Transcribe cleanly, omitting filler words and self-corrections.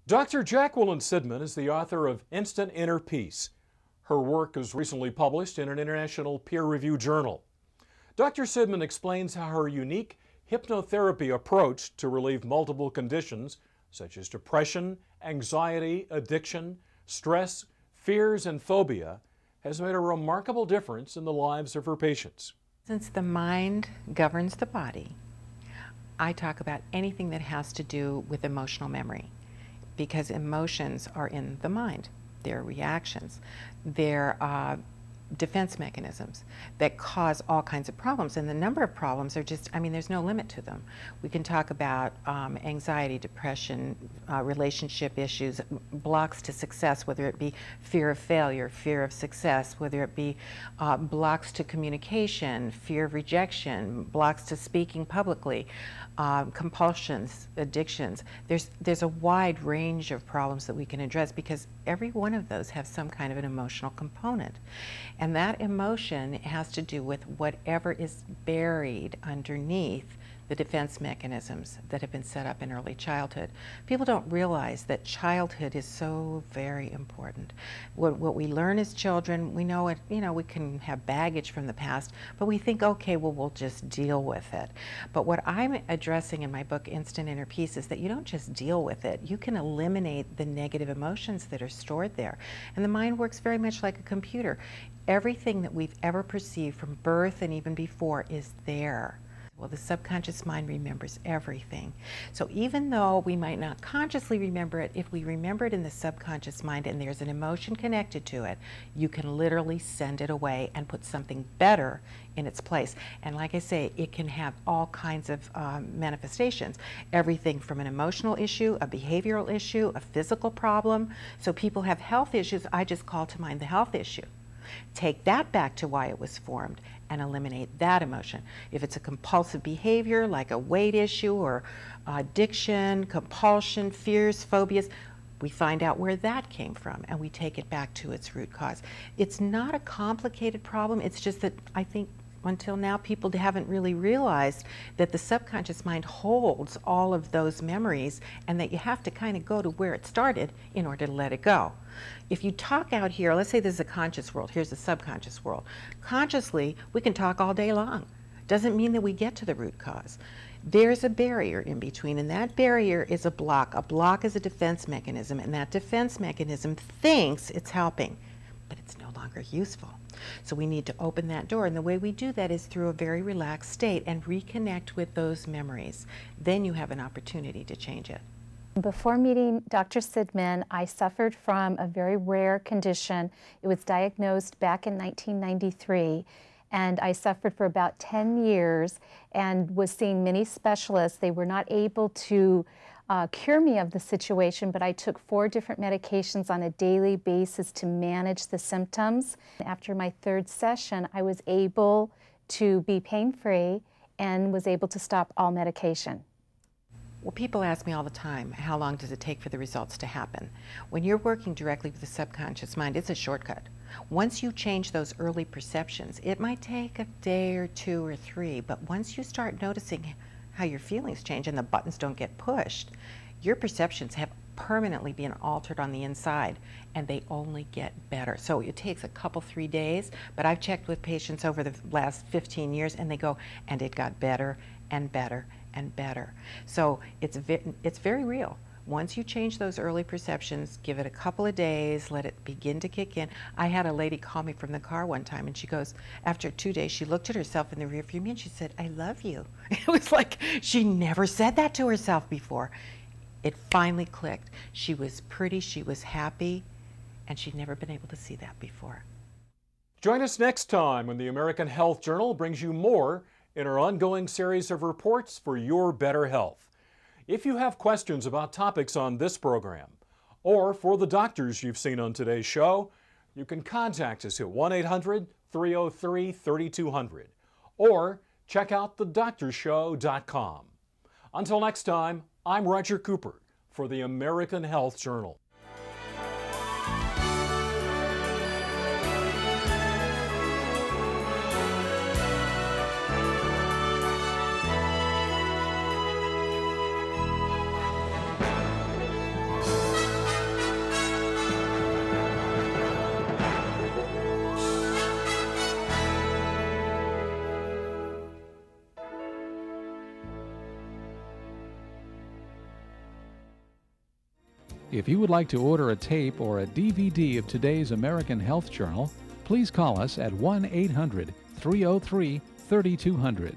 Dr. Jacqueline Sidman is the author of Instant Inner Peace. Her work was recently published in an international peer-reviewed journal. Dr. Sidman explains how her unique hypnotherapy approach to relieve multiple conditions such as depression, anxiety, addiction, stress, fears, and phobia has made a remarkable difference in the lives of her patients. Since the mind governs the body, I talk about anything that has to do with emotional memory, because emotions are in the mind. They're reactions. They're defense mechanisms that cause all kinds of problems. And the number of problems are just, there's no limit to them. We can talk about anxiety, depression, relationship issues, blocks to success, whether it be fear of failure, fear of success, whether it be blocks to communication, fear of rejection, blocks to speaking publicly, compulsions, addictions. There's a wide range of problems that we can address because every one of those have some kind of an emotional component. And that emotion has to do with whatever is buried underneath the defense mechanisms that have been set up in early childhood. People don't realize that childhood is so very important. What we learn as children, we know it, we can have baggage from the past, but we think, okay, well, we'll just deal with it. But what I'm addressing in my book, Instant Inner Peace, is that you don't just deal with it, you can eliminate the negative emotions that are stored there. And the mind works very much like a computer. Everything that we've ever perceived from birth and even before is there. Well, the subconscious mind remembers everything. So even though we might not consciously remember it, if we remember it in the subconscious mind and there's an emotion connected to it, you can literally send it away and put something better in its place. And like I say, it can have all kinds of manifestations. Everything from an emotional issue, a behavioral issue, a physical problem. So people have health issues, I just call to mind the health issue. Take that back to why it was formed and eliminate that emotion. If it's a compulsive behavior like a weight issue or addiction, compulsion, fears, phobias, we find out where that came from and we take it back to its root cause. It's not a complicated problem, it's just that I think until now people haven't really realized that the subconscious mind holds all of those memories and that you have to kind of go to where it started in order to let it go. If you talk out here, let's say there's a conscious world, here's the subconscious world. Consciously, we can talk all day long. Doesn't mean that we get to the root cause. There's a barrier in between, and that barrier is a block. A block is a defense mechanism, and that defense mechanism thinks it's helping, but it's no longer useful. So we need to open that door, and the way we do that is through a very relaxed state and reconnect with those memories. Then you have an opportunity to change it. Before meeting Dr. Sidman, I suffered from a very rare condition. It was diagnosed back in 1993, and I suffered for about 10 years and was seeing many specialists. They were not able to cure me of the situation, but I took 4 different medications on a daily basis to manage the symptoms. After my 3rd session, I was able to be pain-free and was able to stop all medication. Well, people ask me all the time, how long does it take for the results to happen? When you're working directly with the subconscious mind, it's a shortcut. Once you change those early perceptions, it might take a day or 2 or 3, but once you start noticing how your feelings change and the buttons don't get pushed, your perceptions have permanently been altered on the inside and they only get better. So it takes a couple, 3 days, but I've checked with patients over the last 15 years and they go, and it got better and better and better. So it's very real. Once you change those early perceptions, give it a couple of days, let it begin to kick in. I had a lady call me from the car one time and she goes, after 2 days, she looked at herself in the rearview mirror and she said, "I love you." It was like she never said that to herself before. It finally clicked. She was pretty, she was happy, and she'd never been able to see that before. Join us next time when the American Health Journal brings you more in our ongoing series of reports for your better health. If you have questions about topics on this program, or for the doctors you've seen on today's show, you can contact us at 1-800-303-3200 or check out thedoctorshow.com. Until next time, I'm Roger Cooper for the American Health Journal. If you would like to order a tape or a DVD of today's American Health Journal, please call us at 1-800-303-3200.